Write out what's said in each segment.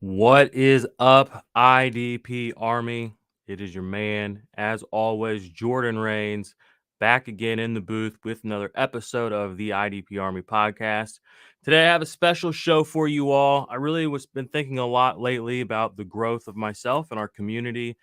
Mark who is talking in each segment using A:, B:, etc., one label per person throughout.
A: What is up, IDP Army? It is your man, as always, Jordan Rains, back again in the booth with another episode of the IDP Army podcast. Today, I have a special show for you all. I really was been thinking a lot lately about the growth of myself and our community.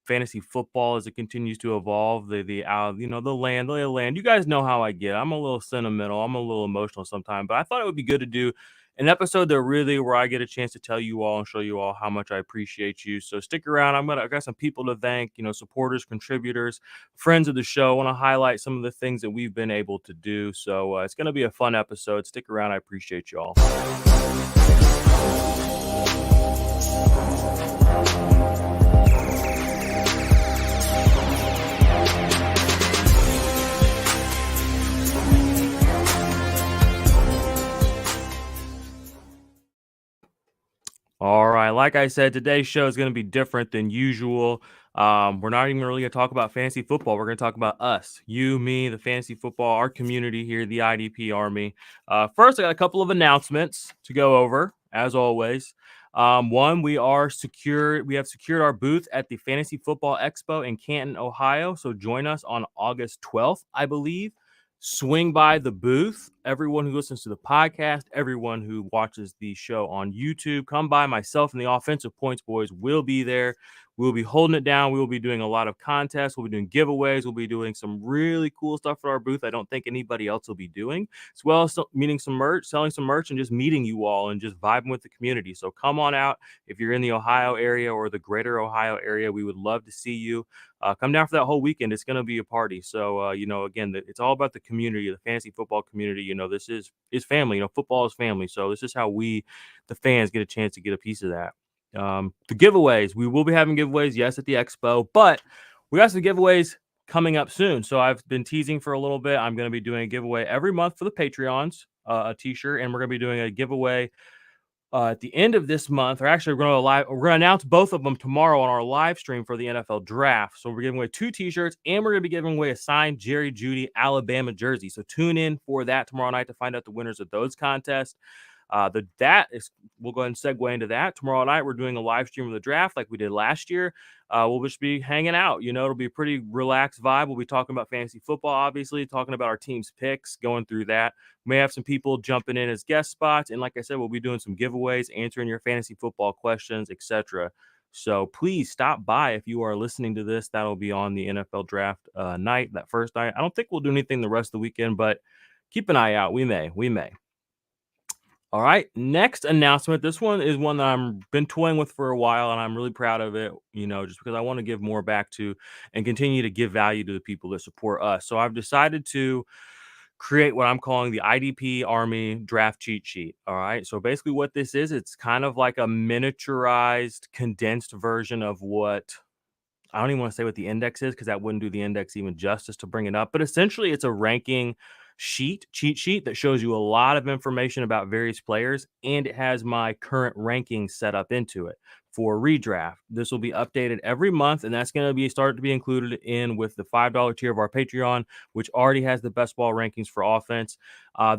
A: Fantasy football as it continues to evolve. The land, the lay of the land. You guys know how I get. I'm a little sentimental. I'm a little emotional sometimes, but I thought it would be good to do an episode that really where I get a chance to tell you all and show you all how much I appreciate you. So stick around. I got some people to thank, supporters, contributors, friends of the show. I want to highlight some of the things that we've been able to do. So it's going to be a fun episode. Stick around. I appreciate you all. All right. Like I said, today's show is going to be different than usual. We're not even really going to talk about fantasy football. We're going to talk about us, you, me, the fantasy football, our community here, the IDP Army. First, I got a couple of announcements to go over, as always. One, we have secured our booth at the Fantasy Football Expo in Canton, Ohio. So join us on August 12th, I believe. Swing by the booth. Everyone who listens to the podcast, everyone who watches the show on YouTube, come by. Myself and the Offensive Points Boys will be there. We'll be holding it down. We will be doing a lot of contests. We'll be doing giveaways. We'll be doing some really cool stuff for our booth I don't think anybody else will be doing, as well as meeting some merch, selling some merch, and just meeting you all and just vibing with the community. So come on out. If you're in the Ohio area or the greater Ohio area, we would love to see you. Come down for that whole weekend. It's going to be a party. So, again, it's all about the community, the fantasy football community. This is family. Football is family. So this is how we, the fans, get a chance to get a piece of that. The giveaways, we will be having giveaways, yes, at the expo, but we got some giveaways coming up soon. So I've been teasing for a little bit. I'm going to be doing a giveaway every month for the Patreons, a t-shirt, and we're going to be doing a giveaway at the end of this month. Or actually, we're going to announce both of them tomorrow on our live stream for the NFL draft. So we're giving away 2 t-shirts, and we're going to be giving away a signed Jerry Jeudy Alabama jersey. So tune in for that tomorrow night to find out the winners of those contests. We'll go ahead and segue into that. Tomorrow night, we're doing a live stream of the draft like we did last year. We'll just be hanging out. It'll be a pretty relaxed vibe. We'll be talking about fantasy football, obviously, talking about our team's picks, going through that. We may have some people jumping in as guest spots. And like I said, we'll be doing some giveaways, answering your fantasy football questions, etc. So please stop by if you are listening to this. That'll be on the NFL draft night, that first night. I don't think we'll do anything the rest of the weekend, but keep an eye out. We may. All right, next announcement. This one is one that I've been toying with for a while, and I'm really proud of it, just because I want to give more back to and continue to give value to the people that support us. So I've decided to create what I'm calling the IDP Army draft cheat sheet. All right, so basically what this is, it's kind of like a miniaturized, condensed version of what I don't even want to say what the index is because that wouldn't do the index even justice to bring it up. But essentially, it's a ranking cheat sheet that shows you a lot of information about various players, and it has my current rankings set up into it for redraft. This will be updated every month, and that's going to be started to be included in with the $5 tier of our Patreon, which already has the best ball rankings for offense.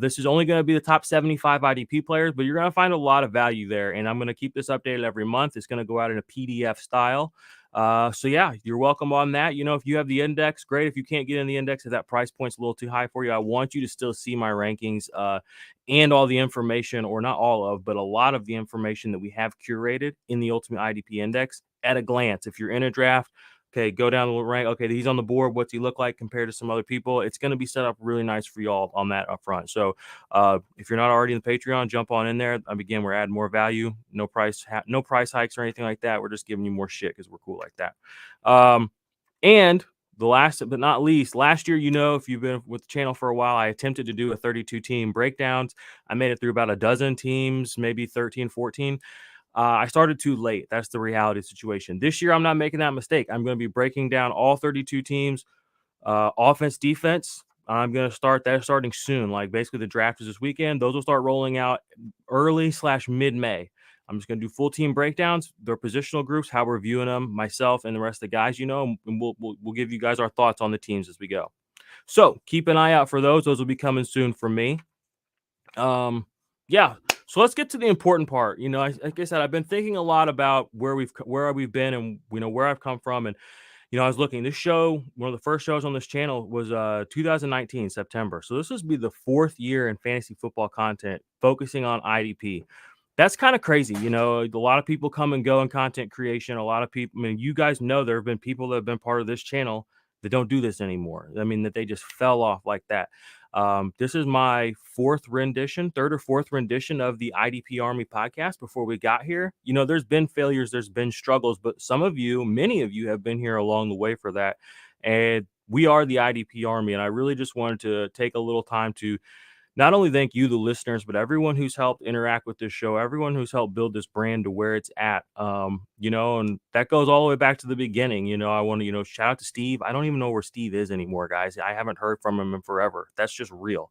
A: This is only going to be the top 75 IDP players, but you're going to find a lot of value there, and I'm going to keep this updated every month. It's going to go out in a PDF style. So yeah, you're welcome on that. If you have the index, great. If you can't get in the index, if that price point's a little too high for you, I want you to still see my rankings and all the information, or not all of, but a lot of the information that we have curated in the Ultimate IDP Index at a glance. If you're in a draft, okay, go down the rank. Okay, he's on the board. What's he look like compared to some other people? It's going to be set up really nice for y'all on that up front. So if you're not already in the Patreon, jump on in there. Again, we're adding more value. No price hikes or anything like that. We're just giving you more shit because we're cool like that. And the last but not least, last year, if you've been with the channel for a while, I attempted to do a 32-team breakdowns. I made it through about a dozen teams, maybe 13, 14. I started too late. That's the reality situation. This year, I'm not making that mistake. I'm going to be breaking down all 32 teams, offense, defense. I'm going to start that starting soon. Like basically the draft is this weekend. Those will start rolling out early/mid-May. I'm just going to do full team breakdowns, their positional groups, how we're viewing them, myself and the rest of the guys, and we'll give you guys our thoughts on the teams as we go. So keep an eye out for those. Those will be coming soon from me. Yeah. So let's get to the important part. Like I said, I've been thinking a lot about where we've been, and where I've come from. And I was looking. This show, one of the first shows on this channel, was 2019 September. So this would be the fourth year in fantasy football content, focusing on IDP. That's kind of crazy. A lot of people come and go in content creation. A lot of people, I mean, you guys know there have been people that have been part of this channel that don't do this anymore. I mean, that they just fell off like that. This is my third or fourth rendition of the IDP Army podcast before we got here. There's been failures, there's been struggles, but many of you have been here along the way for that. And we are the IDP Army. And I really just wanted to take a little time to not only thank you, the listeners, but everyone who's helped interact with this show, everyone who's helped build this brand to where it's at. And that goes all the way back to the beginning. I want to, shout out to Steve. I don't even know where Steve is anymore, guys. I haven't heard from him in forever. That's just real.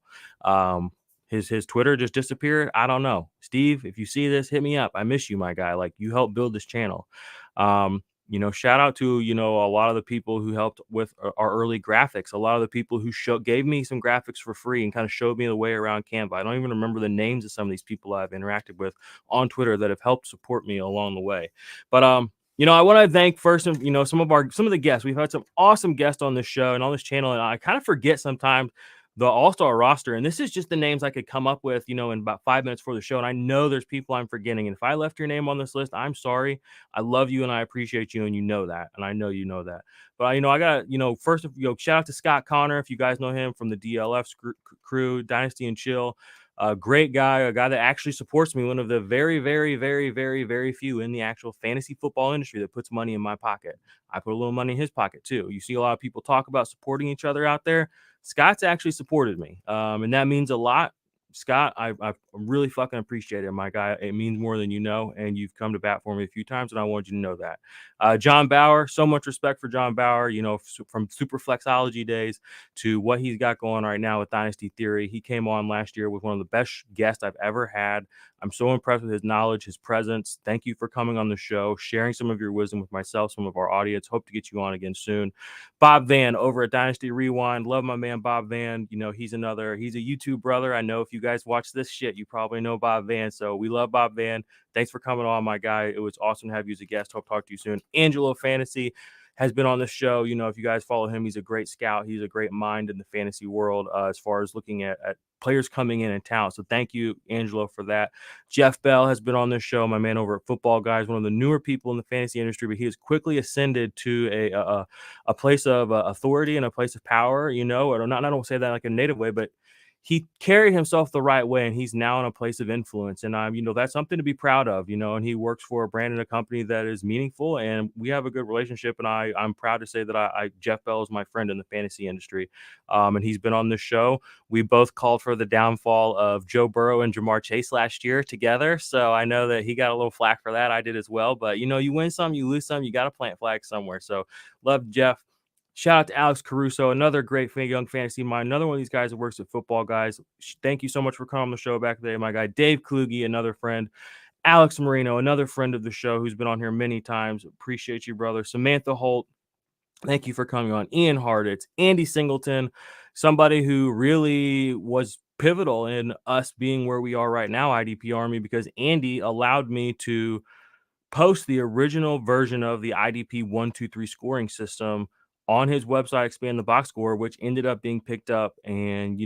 A: His Twitter just disappeared. I don't know. Steve, if you see this, hit me up. I miss you, my guy. Like, you helped build this channel. Shout out to, a lot of the people who helped with our early graphics, a lot of the people who gave me some graphics for free and kind of showed me the way around Canva. I don't even remember the names of some of these people I've interacted with on Twitter that have helped support me along the way. But, I want to thank first, some of the guests. We've had some awesome guests on this show and on this channel, and I kind of forget sometimes the all-star roster. And this is just the names I could come up with, in about 5 minutes before the show. And I know there's people I'm forgetting. And if I left your name on this list, I'm sorry. I love you and I appreciate you, and you know that. And I know you know that. But I got, first, shout out to Scott Connor, if you guys know him from the DLF crew, Dynasty and Chill. A great guy, a guy that actually supports me, one of the very, very, very, very, very few in the actual fantasy football industry that puts money in my pocket. I put a little money in his pocket too. You see a lot of people talk about supporting each other out there. Scott's actually supported me, and that means a lot. Scott, I really fucking appreciate it, my guy. It means more than you know, and you've come to bat for me a few times, and I wanted you to know that. John Bauer, so much respect for John Bauer, from Super Flexology days to what he's got going right now with Dynasty Theory. He came on last year with one of the best guests I've ever had. I'm so impressed with his knowledge, his presence. Thank you for coming on the show, sharing some of your wisdom with myself, some of our audience. Hope to get you on again soon. Bob Van over at Dynasty Rewind. Love my man, Bob Van. He's a YouTube brother. I know if you guys watch this shit, you probably know Bob Van. So we love Bob Van. Thanks for coming on, my guy. It was awesome to have you as a guest. Hope to talk to you soon. Angelo Fantasy has been on the show. If you guys follow him, he's a great scout. He's a great mind in the fantasy world as far as looking at players coming in town. So thank you, Angelo, for that. Jeff Bell has been on this show, my man over at Football Guys, one of the newer people in the fantasy industry, but he has quickly ascended to a place of authority and a place of power, or not, I don't say that like a native way, but he carried himself the right way, and he's now in a place of influence. And that's something to be proud of, and he works for a brand and a company that is meaningful, and we have a good relationship. And I'm proud to say that Jeff Bell is my friend in the fantasy industry. And he's been on this show. We both called for the downfall of Joe Burrow and Jamar Chase last year together. So I know that he got a little flack for that. I did as well, but you win some, you lose some, you got to plant flags somewhere. So love Jeff. Shout out to Alex Caruso, another great young fantasy mind, another one of these guys that works at Football Guys. Thank you so much for coming on the show back today, my guy. Dave Kluge, another friend. Alex Marino, another friend of the show who's been on here many times. Appreciate you, brother. Samantha Holt, thank you for coming on. Ian Harditz, Andy Singleton, somebody who really was pivotal in us being where we are right now, IDP Army, because Andy allowed me to post the original version of the IDP 1-2-3 scoring system on his website, Expand the Box Score, which ended up being picked up and,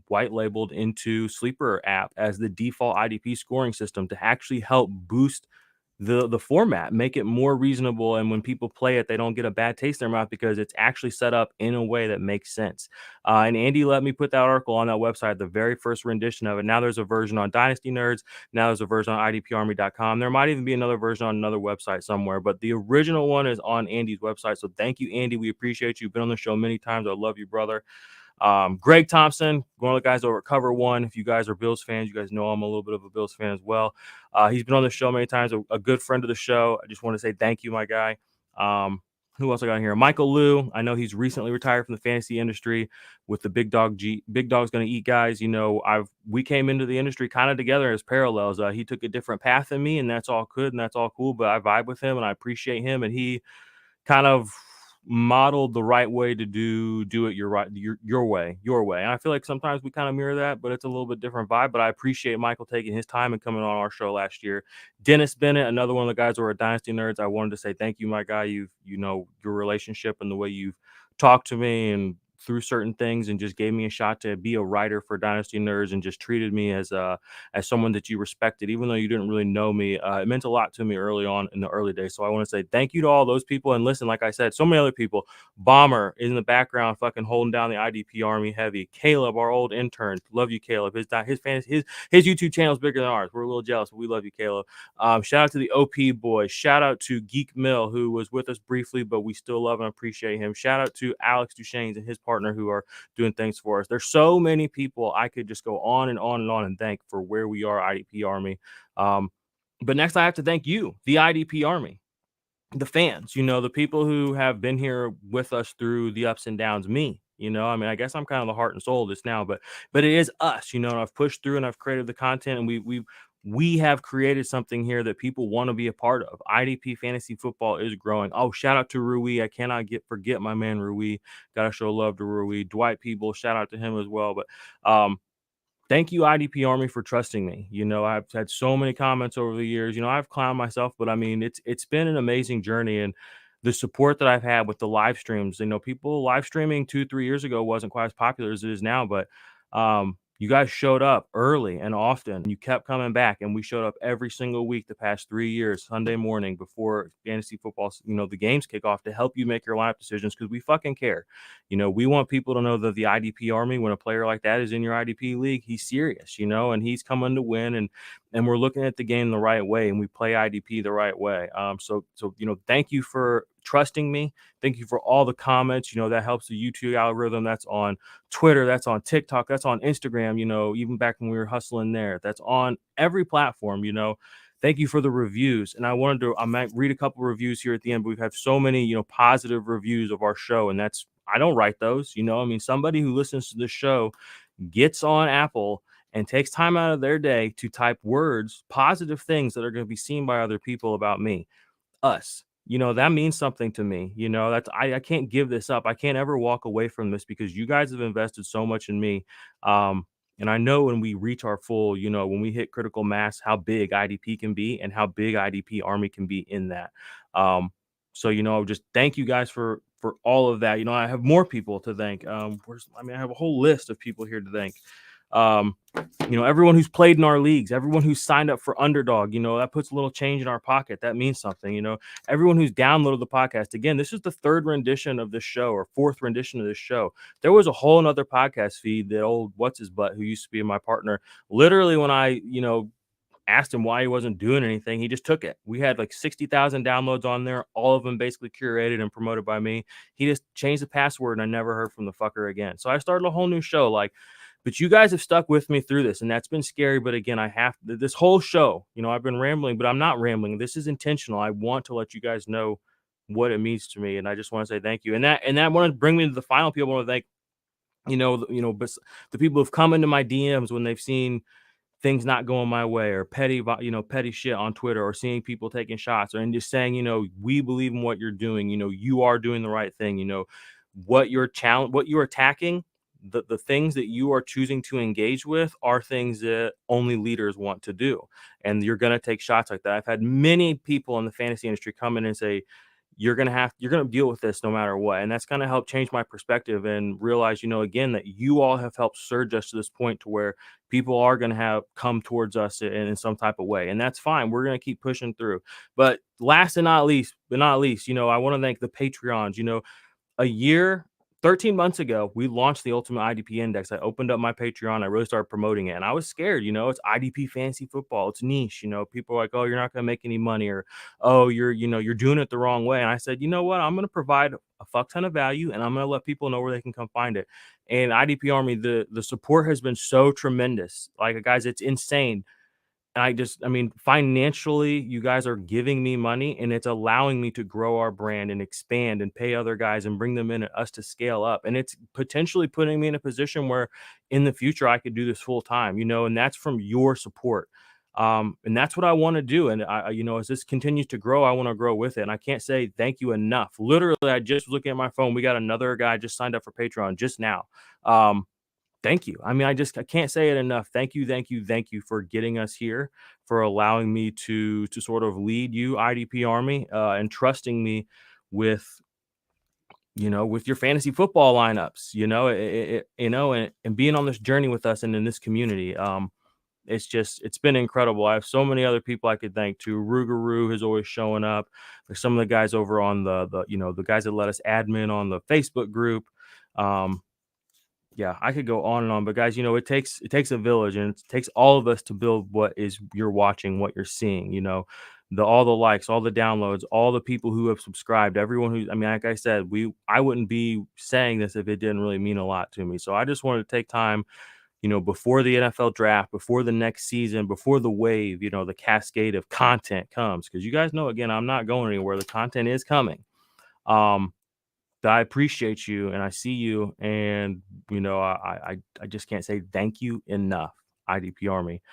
A: white labeled into Sleeper app as the default IDP scoring system to actually help boost the format, make it more reasonable, and when people play it, they don't get a bad taste in their mouth because it's actually set up in a way that makes sense. And Andy let me put that article on that website, the very first rendition of it. Now there's a version on Dynasty Nerds. Now there's a version on idparmy.com. There might even be another version on another website somewhere, but the original one is on Andy's website. So thank you, Andy. We appreciate you. You've been on the show many times. I love you, brother. Greg Thompson, one of the guys over at Cover One. If you guys are Bills fans, you guys know I'm a little bit of a Bills fan as well. He's been on the show many times, a good friend of the show. I just want to say thank you, my guy. Who else I got here? Michael Liu. I know he's recently retired from the fantasy industry with the Big Dog's Gonna Eat guys. We came into the industry kind of together as parallels. He took a different path than me, and that's all good and that's all cool. But I vibe with him and I appreciate him, and he kind of modeled the right way to do it your way. And I feel like sometimes we kind of mirror that, but it's a little bit different vibe. But I appreciate Michael taking his time and coming on our show last year. Dennis Bennett, another one of the guys who are Dynasty Nerds. I wanted to say thank you, my guy. Your relationship and the way you've talked to me and through certain things and just gave me a shot to be a writer for Dynasty Nerds and just treated me as someone that you respected, even though you didn't really know me. It meant a lot to me early on in the early days. So I want to say thank you to all those people. And listen, like I said, so many other people. Bomber in the background, fucking holding down the IDP Army heavy. Caleb, our old intern, love you, Caleb. His YouTube channel is bigger than ours. We're a little jealous, but we love you, Caleb. Shout out to the OP boys. Shout out to Geek Mill, who was with us briefly, but we still love and appreciate him. Shout out to Alex Duchesne and his partner who are doing things for us. There's so many people I could just go on and on and on and thank for where we are, IDP Army. But next, I have to thank you, the IDP Army, the fans, the people who have been here with us through the ups and downs. Me, I mean, I guess I'm kind of the heart and soul of this now, but it is us. And I've pushed through and I've created the content, and we have created something here that people want to be a part of. IDP fantasy football is growing. Oh, shout out to Rui. I cannot forget my man Rui. Gotta show love to Rui. Dwight People, shout out to him as well. But thank you, IDP Army, for trusting me. I've had so many comments over the years. I've clowned myself, but I mean, it's been an amazing journey, and the support that I've had with the live streams. People live streaming 2-3 years ago wasn't quite as popular as it is now, but you guys showed up early and often. You kept coming back, and we showed up every single week the past 3 years, Sunday morning before fantasy football, the games kick off, to help you make your lineup decisions, because we fucking care. We want people to know that the IDP Army, when a player like that is in your IDP league, he's serious, and he's coming to win, and we're looking at the game the right way, and we play IDP the right way. So thank you for trusting me. Thank you for all the comments. That helps the YouTube algorithm. That's on Twitter. That's on TikTok. That's on Instagram. Even back when we were hustling there. That's on every platform. Thank you for the reviews. And I might read a couple reviews here at the end, but we've had so many, positive reviews of our show. And I don't write those, I mean, somebody who listens to the show gets on Apple and takes time out of their day to type words, positive things that are going to be seen by other people about me, us. That means something to me. I can't give this up. I can't ever walk away from this, because you guys have invested so much in me. And I know when we reach our full, when we hit critical mass, how big IDP can be and how big IDP Army can be in that. So, just thank you guys for all of that. I have more people to thank. I have a whole list of people here to thank. Everyone who's played in our leagues, everyone who's signed up for Underdog, that puts a little change in our pocket. That means something. Everyone who's downloaded the podcast. Again, this is the third rendition of this show, or fourth rendition of this show. There was a whole nother podcast feed that old what's his butt, who used to be my partner, literally when I asked him why he wasn't doing anything, he just took it. We had like 60,000 downloads on there, all of them basically curated and promoted by me. He just changed the password, and I never heard from the fucker again. So I started a whole new show. But you guys have stuck with me through this, and that's been scary. But again, this whole show, I've been rambling, but I'm not rambling. This is intentional. I want to let you guys know what it means to me, and I just want to say thank you. And that want to bring me to the final people. I want to thank, but the people who've come into my DMs when they've seen things not going my way, or petty shit on Twitter, or seeing people taking shots, and just saying, we believe in what you're doing. You are doing the right thing. What you're attacking. The things that you are choosing to engage with are things that only leaders want to do. And you're going to take shots like that. I've had many people in the fantasy industry come in and say, you're going to deal with this no matter what. And that's going to help change my perspective and realize, again, that you all have helped surge us to this point to where people are going to have come towards us in some type of way. And that's fine. We're going to keep pushing through. But last and not least, I want to thank the Patreons. A year, 13 months ago, we launched the Ultimate IDP Index. I opened up my Patreon. I really started promoting it. And I was scared, it's IDP fantasy football. It's niche. People are like, oh, you're not going to make any money, or, oh, you're doing it the wrong way. And I said, you know what? I'm going to provide a fuck ton of value, and I'm going to let people know where they can come find it. And IDP Army, the support has been so tremendous. Guys, it's insane. And financially, you guys are giving me money, and it's allowing me to grow our brand and expand and pay other guys and bring them in and us to scale up. And it's potentially putting me in a position where in the future I could do this full time, and that's from your support. And that's what I want to do. And as this continues to grow, I want to grow with it. And I can't say thank you enough. Literally, I just was looking at my phone. We got another guy just signed up for Patreon just now. Thank you. I mean, I can't say it enough. Thank you, thank you, thank you for getting us here, for allowing me to sort of lead you, IDP Army, and trusting me with with your fantasy football lineups. And being on this journey with us and in this community. It's been incredible. I have so many other people I could thank too. Rugaroo is always showing up. There's some of the guys over on the guys that let us admin on the Facebook group. Um, yeah, I could go on and on, but guys, it takes a village, and it takes all of us to build what is you're watching, what you're seeing. All the likes, all the downloads, all the people who have subscribed, everyone who, I mean, like I said, I wouldn't be saying this if it didn't really mean a lot to me. So I just wanted to take time, before the NFL draft, before the next season, before the wave, the cascade of content comes, because you guys know, again, I'm not going anywhere. The content is coming. Um, I appreciate you and I see you, and I just can't say thank you enough, IDP Army,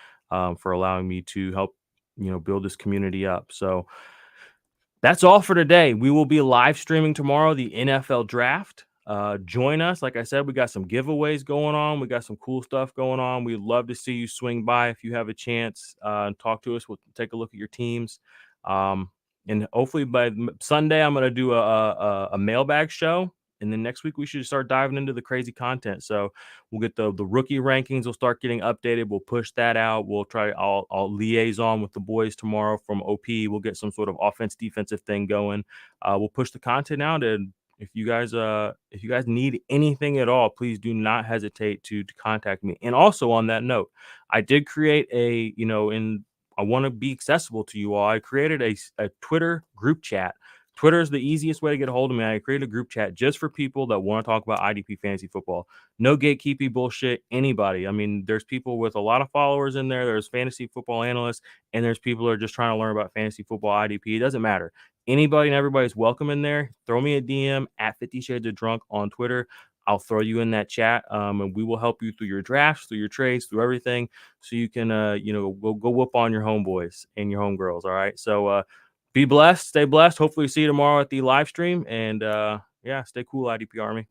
A: for allowing me to help build this community up. So that's all for today. We will be live streaming tomorrow the NFL draft. Join us. Like I said, we got some giveaways going on. We got some cool stuff going on. We'd love to see you swing by if you have a chance, and talk to us. We'll take a look at your teams. And hopefully by Sunday, I'm going to do a mailbag show. And then next week, we should start diving into the crazy content. So we'll get the rookie rankings. We'll start getting updated. We'll push that out. We'll try. I'll liaison with the boys tomorrow from OP. We'll get some sort of offense defensive thing going. We'll push the content out. And if you guys need anything at all, please do not hesitate to contact me. And also on that note, I did create I want to be accessible to you all. I created a Twitter group chat. Twitter is the easiest way to get a hold of me. I created a group chat just for people that want to talk about IDP fantasy football. No gatekeeping bullshit. Anybody. I mean, there's people with a lot of followers in there. There's fantasy football analysts, and there's people who are just trying to learn about fantasy football IDP. It doesn't matter. Anybody and everybody's welcome in there. Throw me a DM at 50 Shades of Drunk on Twitter. I'll throw you in that chat, and we will help you through your drafts, through your trades, through everything, so you can go whoop on your homeboys and your homegirls. All right. So be blessed, stay blessed. Hopefully see you tomorrow at the live stream, and stay cool, IDP Army.